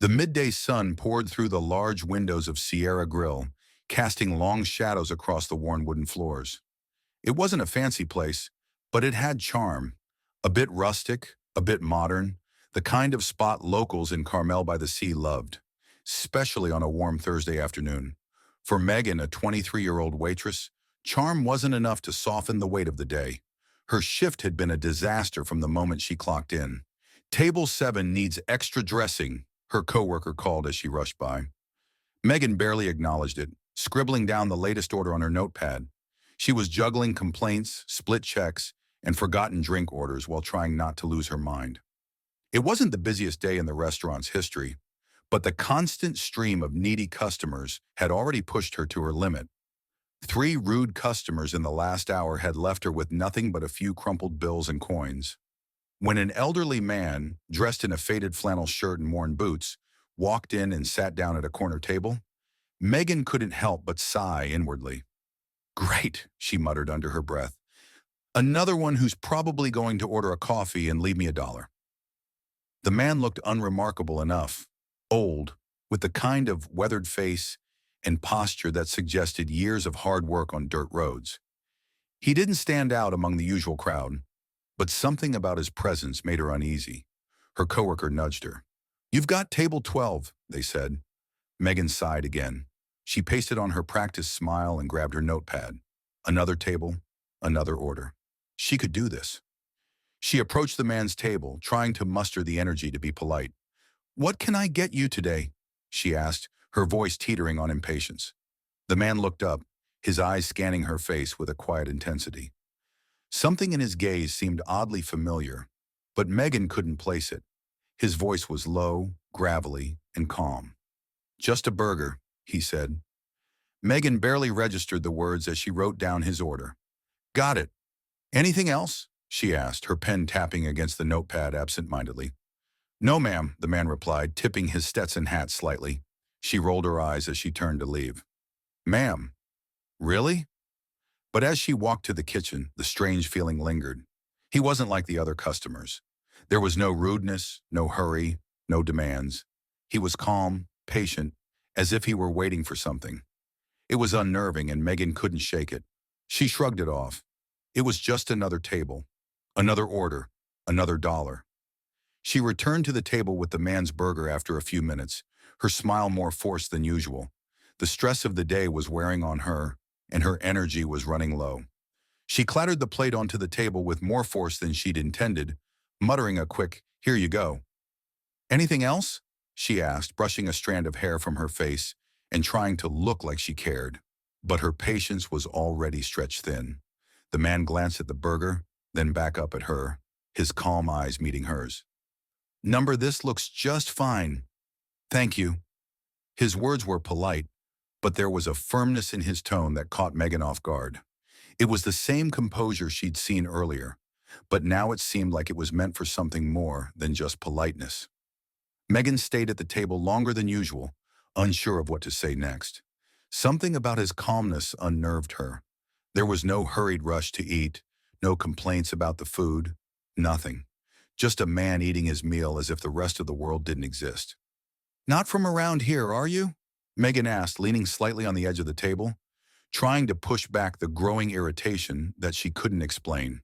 The midday sun poured through the large windows of Sierra Grill, casting long shadows across the worn wooden floors. It wasn't a fancy place, but it had charm. A bit rustic, a bit modern, the kind of spot locals in Carmel by the Sea loved, especially on a warm Thursday afternoon. For Megan, a 23-year-old waitress, charm wasn't enough to soften the weight of the day. Her shift had been a disaster from the moment she clocked in. "Table 7 needs extra dressing," her coworker called as she rushed by. Megan barely acknowledged it, scribbling down the latest order on her notepad. She was juggling complaints, split checks, and forgotten drink orders while trying not to lose her mind. It wasn't the busiest day in the restaurant's history, but the constant stream of needy customers had already pushed her to her limit. 3 rude customers in the last hour had left her with nothing but a few crumpled bills and coins. When an elderly man, dressed in a faded flannel shirt and worn boots, walked in and sat down at a corner table, Megan couldn't help but sigh inwardly. "Great," she muttered under her breath. "Another one who's probably going to order a coffee and leave me $1." The man looked unremarkable enough, old, with the kind of weathered face and posture that suggested years of hard work on dirt roads. He didn't stand out among the usual crowd, but something about his presence made her uneasy. Her coworker nudged her. "You've got table 12, they said. Megan sighed again. She pasted on her practiced smile and grabbed her notepad. Another table, another order. She could do this. She approached the man's table, trying to muster the energy to be polite. "What can I get you today?" she asked, her voice teetering on impatience. The man looked up, his eyes scanning her face with a quiet intensity. Something in his gaze seemed oddly familiar, but Megan couldn't place it. His voice was low, gravelly, and calm. "Just a burger," he said. Megan barely registered the words as she wrote down his order. "Got it. Anything else?" she asked, her pen tapping against the notepad absent-mindedly. "No, ma'am," the man replied, tipping his Stetson hat slightly. She rolled her eyes as she turned to leave. "Ma'am? Really?" But as she walked to the kitchen, the strange feeling lingered. He wasn't like the other customers. There was no rudeness, no hurry, no demands. He was calm, patient, as if he were waiting for something. It was unnerving, and Megan couldn't shake it. She shrugged it off. It was just another table, another order, another dollar. She returned to the table with the man's burger after a few minutes, her smile more forced than usual. The stress of the day was wearing on her, and her energy was running low. She clattered the plate onto the table with more force than she'd intended, muttering a quick, "Here you go." "Anything else?" she asked, brushing a strand of hair from her face and trying to look like she cared. But her patience was already stretched thin. The man glanced at the burger, then back up at her, his calm eyes meeting hers. "Number, this looks just fine. Thank you." His words were polite, but there was a firmness in his tone that caught Megan off guard. It was the same composure she'd seen earlier, but now it seemed like it was meant for something more than just politeness. Megan stayed at the table longer than usual, unsure of what to say next. Something about his calmness unnerved her. There was no hurried rush to eat, no complaints about the food, nothing. Just a man eating his meal as if the rest of the world didn't exist. "Not from around here, are you?" Megan asked, leaning slightly on the edge of the table, trying to push back the growing irritation that she couldn't explain.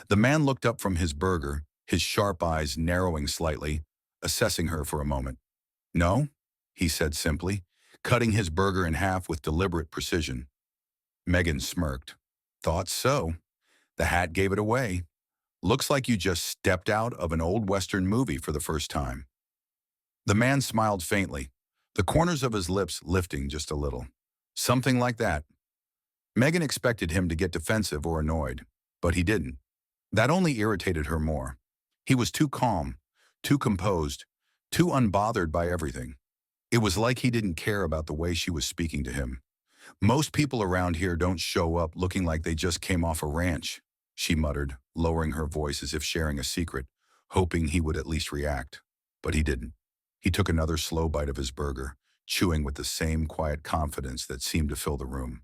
The man looked up from his burger, his sharp eyes narrowing slightly, assessing her for a moment. "No," he said simply, cutting his burger in half with deliberate precision. Megan smirked. "Thought so. The hat gave it away. Looks like you just stepped out of an old Western movie for the first time." The man smiled faintly, the corners of his lips lifting just a little. "Something like that." Megan expected him to get defensive or annoyed, but he didn't. That only irritated her more. He was too calm, too composed, too unbothered by everything. It was like he didn't care about the way she was speaking to him. "Most people around here don't show up looking like they just came off a ranch," she muttered, lowering her voice as if sharing a secret, hoping he would at least react. But he didn't. He took another slow bite of his burger, chewing with the same quiet confidence that seemed to fill the room.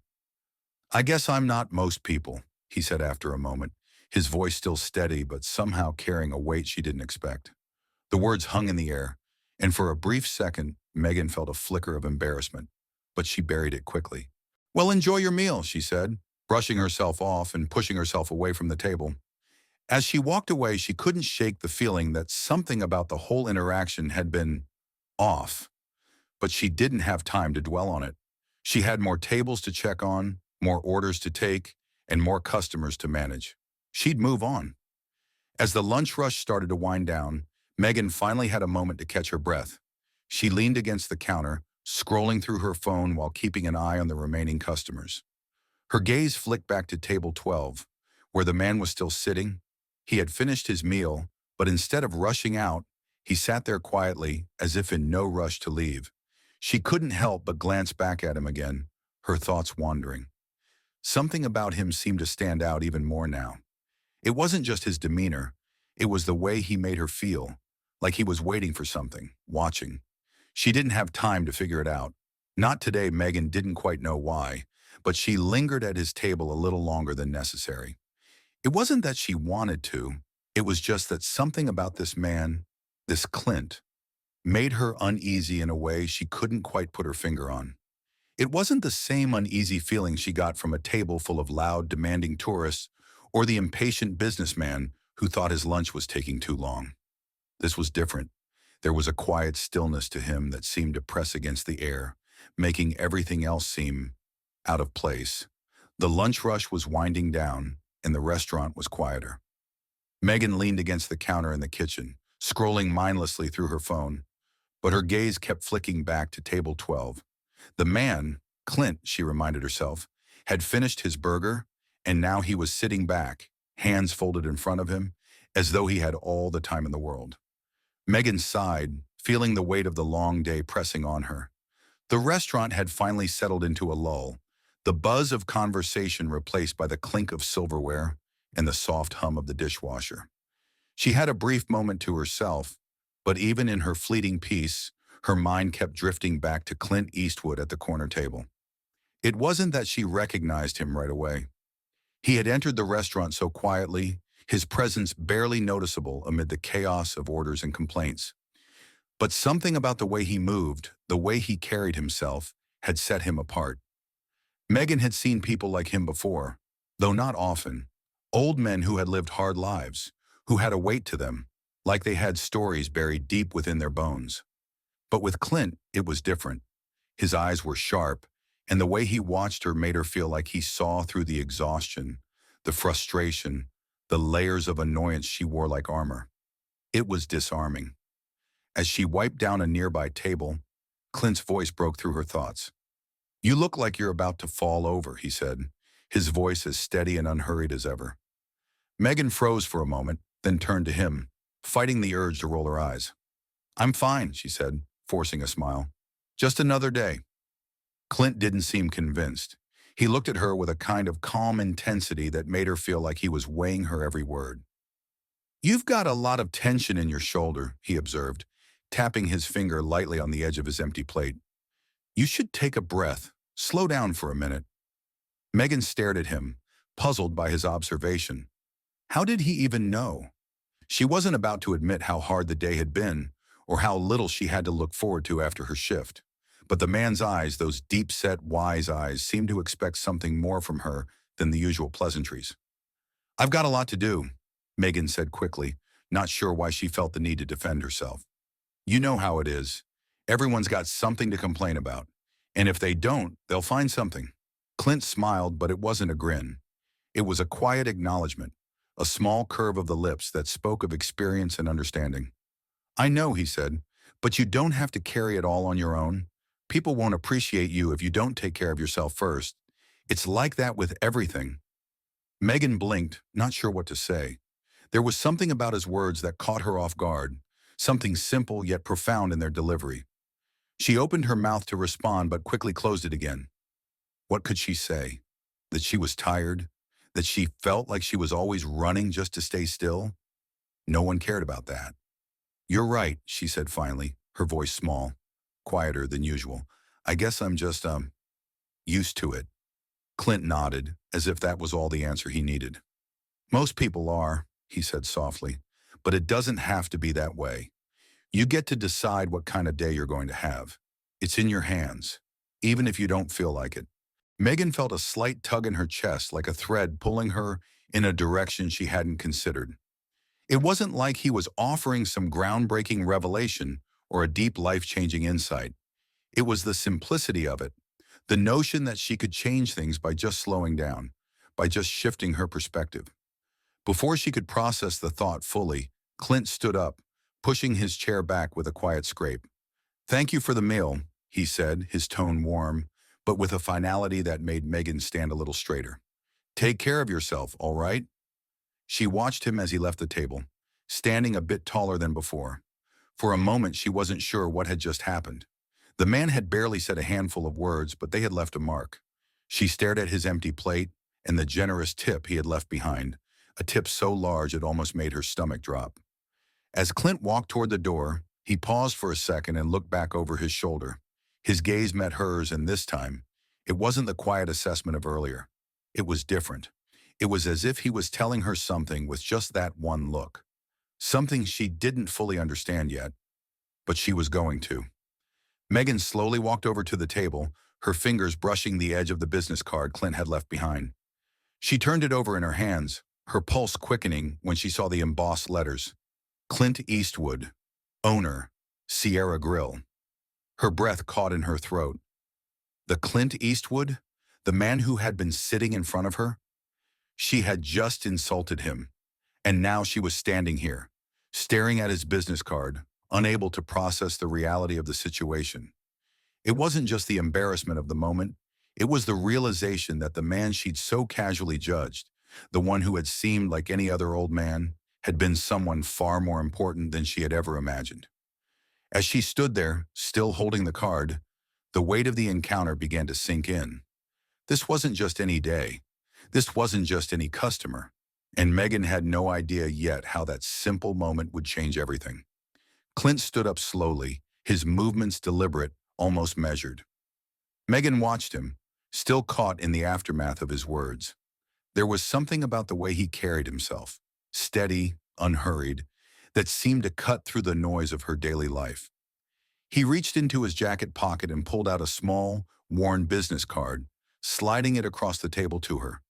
"I guess I'm not most people," he said after a moment, his voice still steady but somehow carrying a weight she didn't expect. The words hung in the air, And for a brief second, Megan felt a flicker of embarrassment, but she buried it quickly. "Well, enjoy your meal," she said, brushing herself off and pushing herself away from the table. As she walked away, she couldn't shake the feeling that something about the whole interaction had been off, but she didn't have time to dwell on it. She had more tables to check on, more orders to take, and more customers to manage. She'd move on. As the lunch rush started to wind down, Megan finally had a moment to catch her breath. She leaned against the counter, scrolling through her phone while keeping an eye on the remaining customers. Her gaze flicked back to table 12, where the man was still sitting. He had finished his meal, but instead of rushing out, he sat there quietly, as if in no rush to leave. She couldn't help but glance back at him again, her thoughts wandering. Something about him seemed to stand out even more now. It wasn't just his demeanor, it was the way he made her feel, like he was waiting for something, watching. She didn't have time to figure it out. Not today. Megan didn't quite know why, but she lingered at his table a little longer than necessary. It wasn't that she wanted to, it was just that something about this man, this Clint, made her uneasy in a way she couldn't quite put her finger on. It wasn't the same uneasy feeling she got from a table full of loud, demanding tourists or the impatient businessman who thought his lunch was taking too long. This was different. There was a quiet stillness to him that seemed to press against the air, making everything else seem out of place. The lunch rush was winding down, and the restaurant was quieter. Megan leaned against the counter in the kitchen, scrolling mindlessly through her phone, but her gaze kept flicking back to table 12. The man, Clint, she reminded herself, had finished his burger, and now he was sitting back, hands folded in front of him, as though he had all the time in the world. Megan sighed, feeling the weight of the long day pressing on her. The restaurant had finally settled into a lull, the buzz of conversation replaced by the clink of silverware and the soft hum of the dishwasher. She had a brief moment to herself, but even in her fleeting peace, her mind kept drifting back to Clint Eastwood at the corner table. It wasn't that she recognized him right away. He had entered the restaurant so quietly, his presence barely noticeable amid the chaos of orders and complaints. But something about the way he moved, the way he carried himself, had set him apart. Megan had seen people like him before, though not often. Old men who had lived hard lives, who had a weight to them, like they had stories buried deep within their bones. But with Clint, it was different. His eyes were sharp, and the way he watched her made her feel like he saw through the exhaustion, the frustration, the layers of annoyance she wore like armor. It was disarming. As she wiped down a nearby table, Clint's voice broke through her thoughts. "You look like you're about to fall over," he said, his voice as steady and unhurried as ever. Megan froze for a moment, then turned to him, fighting the urge to roll her eyes. "I'm fine," she said, forcing a smile. "Just another day." Clint didn't seem convinced. He looked at her with a kind of calm intensity that made her feel like he was weighing her every word. "You've got a lot of tension in your shoulder," he observed, tapping his finger lightly on the edge of his empty plate. "You should take a breath, slow down for a minute." Megan stared at him, puzzled by his observation. How did he even know? She wasn't about to admit how hard the day had been, or how little she had to look forward to after her shift. But the man's eyes, those deep-set, wise eyes, seemed to expect something more from her than the usual pleasantries. "I've got a lot to do," Megan said quickly, not sure why she felt the need to defend herself. "You know how it is. Everyone's got something to complain about. And if they don't, they'll find something." Clint smiled, but it wasn't a grin. It was a quiet acknowledgement, a small curve of the lips that spoke of experience and understanding. "I know," he said, "but you don't have to carry it all on your own. People won't appreciate you if you don't take care of yourself first. It's like that with everything." Megan blinked, not sure what to say. There was something about his words that caught her off guard, something simple yet profound in their delivery. She opened her mouth to respond but quickly closed it again. What could she say? That she was tired? That she felt like she was always running just to stay still? No one cared about that. "You're right," she said finally, her voice small, quieter than usual. "I guess I'm just, used to it." Clint nodded, as if that was all the answer he needed. "Most people are," he said softly, "but it doesn't have to be that way. You get to decide what kind of day you're going to have. It's in your hands, even if you don't feel like it. Megan felt a slight tug in her chest, like a thread pulling her in a direction she hadn't considered. It wasn't like he was offering some groundbreaking revelation or a deep life-changing insight. It was the simplicity of it, the notion that she could change things by just slowing down, by just shifting her perspective. Before she could process the thought fully, Clint stood up, pushing his chair back with a quiet scrape. "Thank you for the meal," he said, his tone warm, but with a finality that made Megan stand a little straighter. "Take care of yourself, all right?" She watched him as he left the table, standing a bit taller than before. For a moment, she wasn't sure what had just happened. The man had barely said a handful of words, but they had left a mark. She stared at his empty plate and the generous tip he had left behind, a tip so large it almost made her stomach drop. As Clint walked toward the door, he paused for a second and looked back over his shoulder. His gaze met hers, and this time, it wasn't the quiet assessment of earlier. It was different. It was as if he was telling her something with just that one look. Something she didn't fully understand yet, but she was going to. Megan slowly walked over to the table, her fingers brushing the edge of the business card Clint had left behind. She turned it over in her hands, her pulse quickening when she saw the embossed letters. Clint Eastwood, owner, Sierra Grill. Her breath caught in her throat. The Clint Eastwood? The man who had been sitting in front of her? She had just insulted him, and now she was standing here, staring at his business card, unable to process the reality of the situation. It wasn't just the embarrassment of the moment, it was the realization that the man she'd so casually judged, the one who had seemed like any other old man, had been someone far more important than she had ever imagined. As she stood there, still holding the card, the weight of the encounter began to sink in. This wasn't just any day. This wasn't just any customer. And Megan had no idea yet how that simple moment would change everything. Clint stood up slowly, his movements deliberate, almost measured. Megan watched him, still caught in the aftermath of his words. There was something about the way he carried himself, steady, unhurried, that seemed to cut through the noise of her daily life. He reached into his jacket pocket and pulled out a small, worn business card, sliding it across the table to her.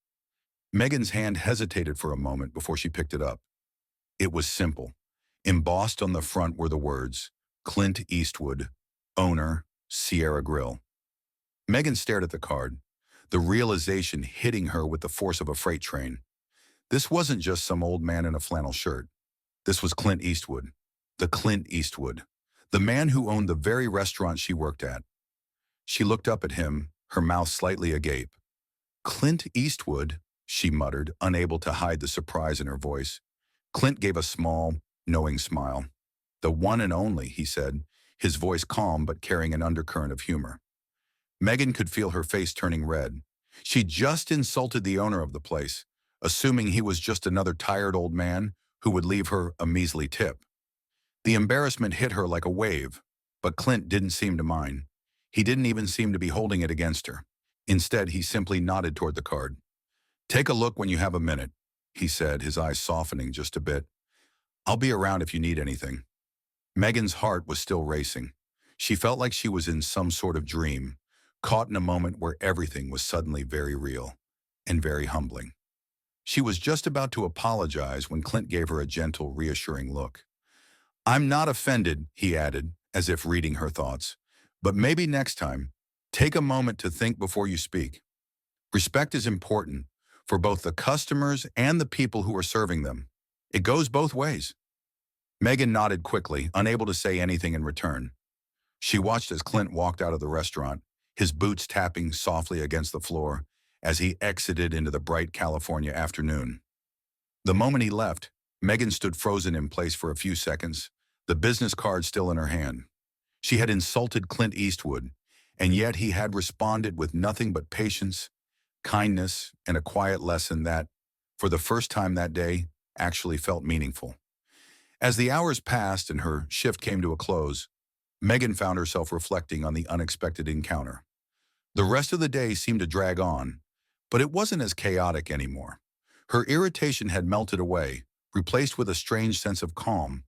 Megan's hand hesitated for a moment before she picked it up. It was simple. Embossed on the front were the words, Clint Eastwood, owner, Sierra Grill. Megan stared at the card, the realization hitting her with the force of a freight train. This wasn't just some old man in a flannel shirt. This was Clint Eastwood, the Clint Eastwood, the man who owned the very restaurant she worked at. She looked up at him, her mouth slightly agape. "Clint Eastwood," she muttered, unable to hide the surprise in her voice. Clint gave a small, knowing smile. "The one and only," he said, his voice calm but carrying an undercurrent of humor. Megan could feel her face turning red. She just insulted the owner of the place, assuming he was just another tired old man who would leave her a measly tip. The embarrassment hit her like a wave, but Clint didn't seem to mind. He didn't even seem to be holding it against her. Instead, he simply nodded toward the card. "Take a look when you have a minute," he said, his eyes softening just a bit. "I'll be around if you need anything." Megan's heart was still racing. She felt like she was in some sort of dream, caught in a moment where everything was suddenly very real and very humbling. She was just about to apologize when Clint gave her a gentle, reassuring look. "I'm not offended," he added, as if reading her thoughts. "But maybe next time, take a moment to think before you speak. Respect is important for both the customers and the people who are serving them. It goes both ways." Megan nodded quickly, unable to say anything in return. She watched as Clint walked out of the restaurant, his boots tapping softly against the floor as he exited into the bright California afternoon. The moment he left, Megan stood frozen in place for a few seconds, the business card still in her hand. She had insulted Clint Eastwood, and yet he had responded with nothing but patience, kindness, and a quiet lesson that, for the first time that day, actually felt meaningful. As the hours passed and her shift came to a close, Megan found herself reflecting on the unexpected encounter. The rest of the day seemed to drag on, but it wasn't as chaotic anymore. Her irritation had melted away, replaced with a strange sense of calm.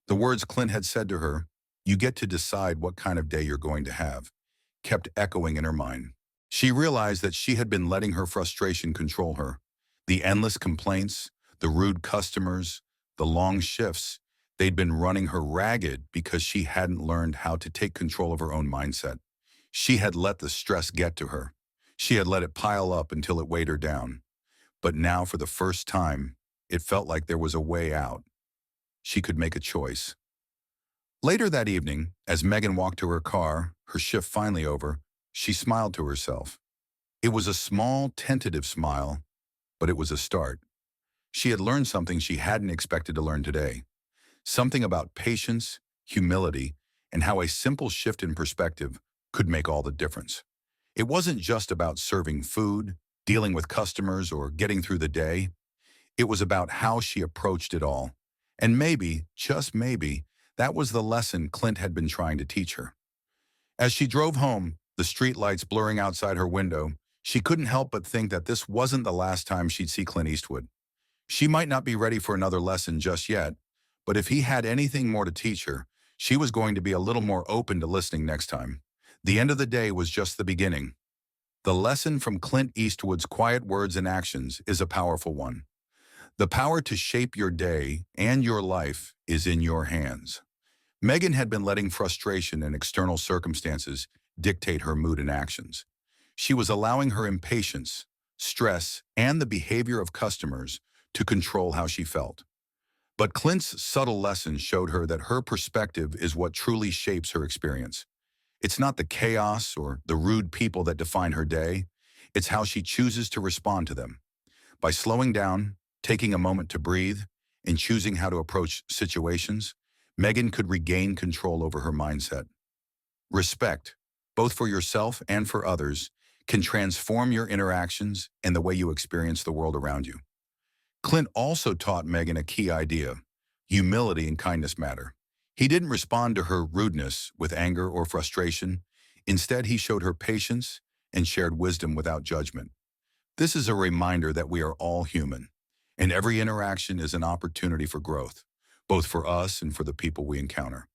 The words Clint had said to her, "You get to decide what kind of day you're going to have," kept echoing in her mind. She realized that she had been letting her frustration control her. The endless complaints, the rude customers, the long shifts, they'd been running her ragged because she hadn't learned how to take control of her own mindset. She had let the stress get to her. She had let it pile up until it weighed her down. But now, for the first time, it felt like there was a way out. She could make a choice. Later that evening, as Megan walked to her car, her shift finally over, she smiled to herself. It was a small, tentative smile, but it was a start. She had learned something she hadn't expected to learn today. Something about patience, humility, and how a simple shift in perspective could make all the difference. It wasn't just about serving food, dealing with customers, or getting through the day. It was about how she approached it all. And maybe, just maybe, that was the lesson Clint had been trying to teach her. As she drove home, the streetlights blurring outside her window, she couldn't help but think that this wasn't the last time she'd see Clint Eastwood. She might not be ready for another lesson just yet, but if he had anything more to teach her, she was going to be a little more open to listening next time. The end of the day was just the beginning. The lesson from Clint Eastwood's quiet words and actions is a powerful one. The power to shape your day and your life is in your hands. Megan had been letting frustration and external circumstances dictate her mood and actions. She was allowing her impatience, stress, and the behavior of customers to control how she felt. But Clint's subtle lesson showed her that her perspective is what truly shapes her experience. It's not the chaos or the rude people that define her day. It's how she chooses to respond to them. By slowing down, taking a moment to breathe, and choosing how to approach situations, Megan could regain control over her mindset. Respect, both for yourself and for others, can transform your interactions and the way you experience the world around you. Clint also taught Megan a key idea: humility and kindness matter. He didn't respond to her rudeness with anger or frustration. Instead, he showed her patience and shared wisdom without judgment. This is a reminder that we are all human, and every interaction is an opportunity for growth, both for us and for the people we encounter.